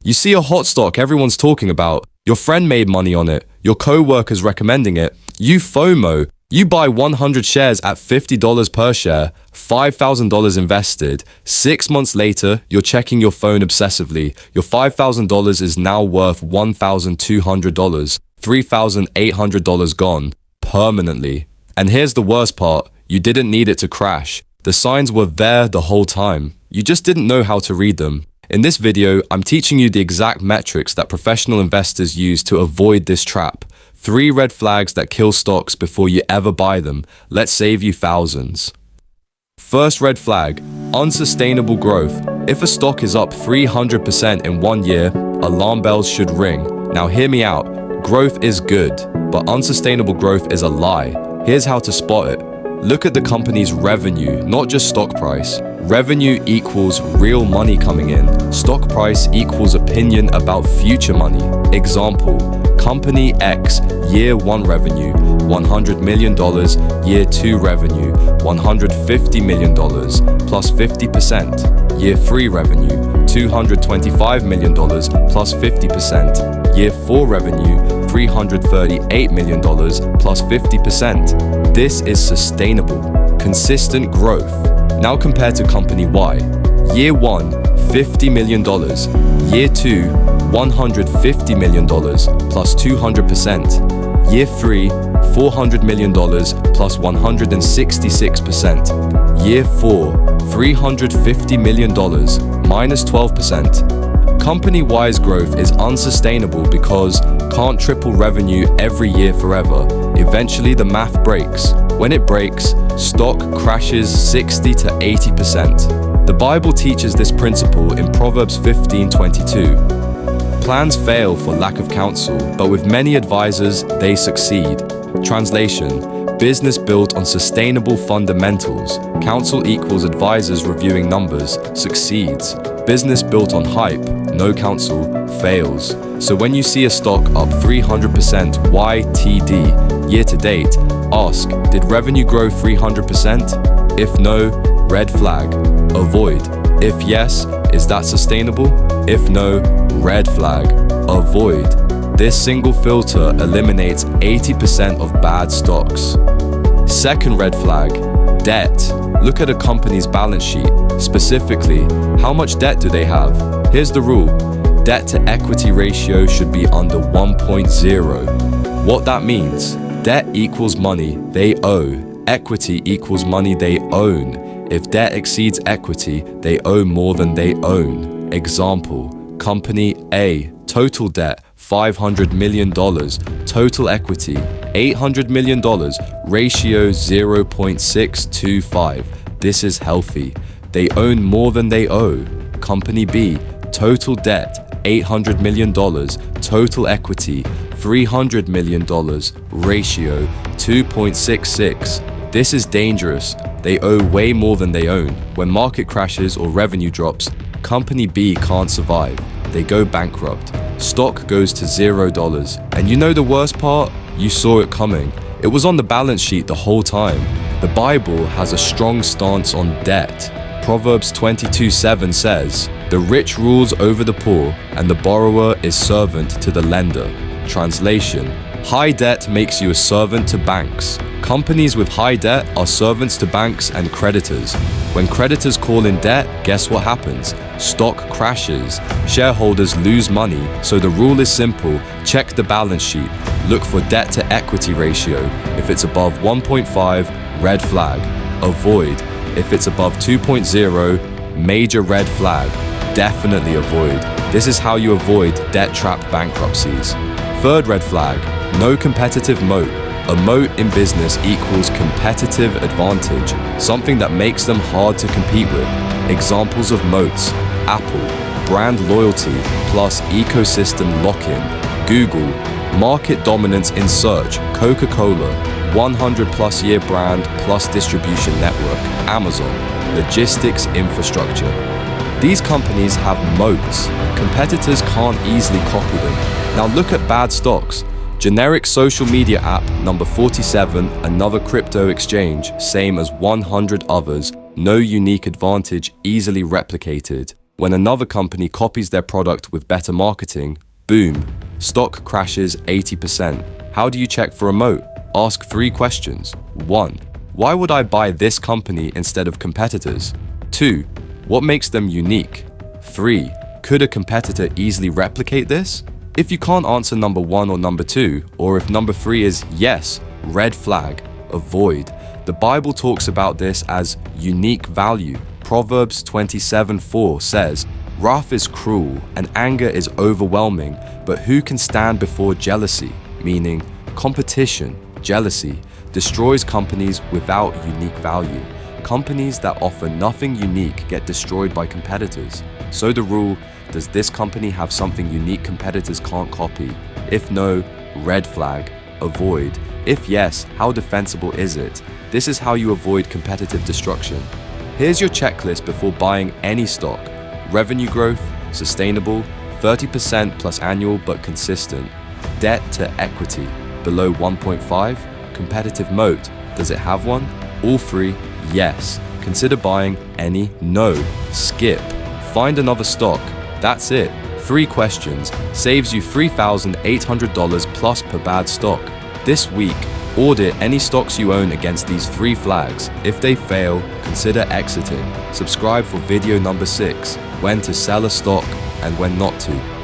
You see a hot stock everyone's talking about, your friend made money on it, your co-worker's recommending it, you FOMO, you buy 100 shares at $50 per share, $5,000 invested. 6 months later, you're checking your phone obsessively. Your $5,000 is now worth $1,200, $3,800 gone, permanently. And here's the worst part, you didn't need it to crash. The signs were there the whole time. You just didn't know how to read them. In this video, I'm teaching you the exact metrics that professional investors use to avoid this trap. 3 red flags that kill stocks before you ever buy them. Let's save you thousands. First red flag, unsustainable growth. If a stock is up 300% in 1 year, alarm bells should ring. Now hear me out. Growth is good, but unsustainable growth is a lie. Here's how to spot it. Look at the company's revenue, not just stock price. Revenue equals real money coming in. Stock price equals opinion about future money. Example, Company X, year 1 revenue, $100 million, year 2 revenue, $150 million, plus 50%. Year 3 revenue, $225 million, plus 50%. Year 4 revenue, $338 million, plus 50%. This is sustainable, consistent growth. Now compare to Company Y. Year 1, $50 million. Year 2, $150 million, plus 200%. Year 3, $400 million, plus 166%. Year 4, $350 million, minus 12%. Company Y's growth is unsustainable because can't triple revenue every year forever. Eventually the math breaks. When it breaks, stock crashes 60 to 80%. The Bible teaches this principle in Proverbs 15:22. Plans fail for lack of counsel, but with many advisors, they succeed. Translation: business built on sustainable fundamentals. Counsel equals advisors reviewing numbers, succeeds. Business built on hype, no counsel, fails. So when you see a stock up 300% YTD year to date, ask, did revenue grow 300%? If no, red flag, avoid. If yes, is that sustainable? If no, red flag, avoid. This single filter eliminates 80% of bad stocks. Second red flag, debt. Look at a company's balance sheet. Specifically, how much debt do they have? Here's the rule. Debt to equity ratio should be under 1.0. What that means, debt equals money they owe. Equity equals money they own. If debt exceeds equity, they owe more than they own. Example, Company A, total debt, $500 million, total equity, $800 million, ratio 0.625. This is healthy. They own more than they owe. Company B, total debt, $800 million, total equity, $300 million, ratio 2.66. This is dangerous. They owe way more than they own. When market crashes or revenue drops, Company B can't survive. They go bankrupt. Stock goes to $0. And you know the worst part? You saw it coming. It was on the balance sheet the whole time. The Bible has a strong stance on debt. Proverbs 22:7 says, "The rich rules over the poor, and the borrower is servant to the lender." Translation: high debt makes you a servant to banks. Companies with high debt are servants to banks and creditors. When creditors call in debt, guess what happens? Stock crashes. Shareholders lose money. So the rule is simple. Check the balance sheet. Look for debt to equity ratio. If it's above 1.5, red flag. Avoid. If it's above 2.0, major red flag. Definitely avoid. This is how you avoid debt trap bankruptcies. Third red flag, no competitive moat. A moat in business equals competitive advantage, something that makes them hard to compete with. Examples of moats: Apple, brand loyalty plus ecosystem lock-in. Google, market dominance in search. Coca-Cola, 100+ year brand plus distribution network. Amazon, logistics infrastructure. These companies have moats. Competitors can't easily copy them. Now look at bad stocks. Generic social media app, number 47, another crypto exchange, same as 100 others, no unique advantage, easily replicated. When another company copies their product with better marketing, boom, stock crashes 80%. How do you check for a moat? Ask 3 questions. 1. Why would I buy this company instead of competitors? 2. What makes them unique? 3. Could a competitor easily replicate this? If you can't answer number 1 or number 2, or if number 3 is yes, red flag, avoid. The Bible talks about this as unique value. Proverbs 27:4 says, "Wrath is cruel and anger is overwhelming, but who can stand before jealousy?" Meaning, competition, jealousy, destroys companies without unique value. Companies that offer nothing unique get destroyed by competitors. So the rule, does this company have something unique competitors can't copy? If no, red flag, avoid. If yes, how defensible is it? This is how you avoid competitive destruction. Here's your checklist before buying any stock. Revenue growth, sustainable, 30% plus annual but consistent. Debt to equity, below 1.5. Competitive moat, does it have one? All 3, yes. Consider buying any? No. Skip. Find another stock. That's it. 3 questions. Saves you $3,800 plus per bad stock. This week, audit any stocks you own against these 3 flags. If they fail, consider exiting. Subscribe for video number 6, when to sell a stock and when not to.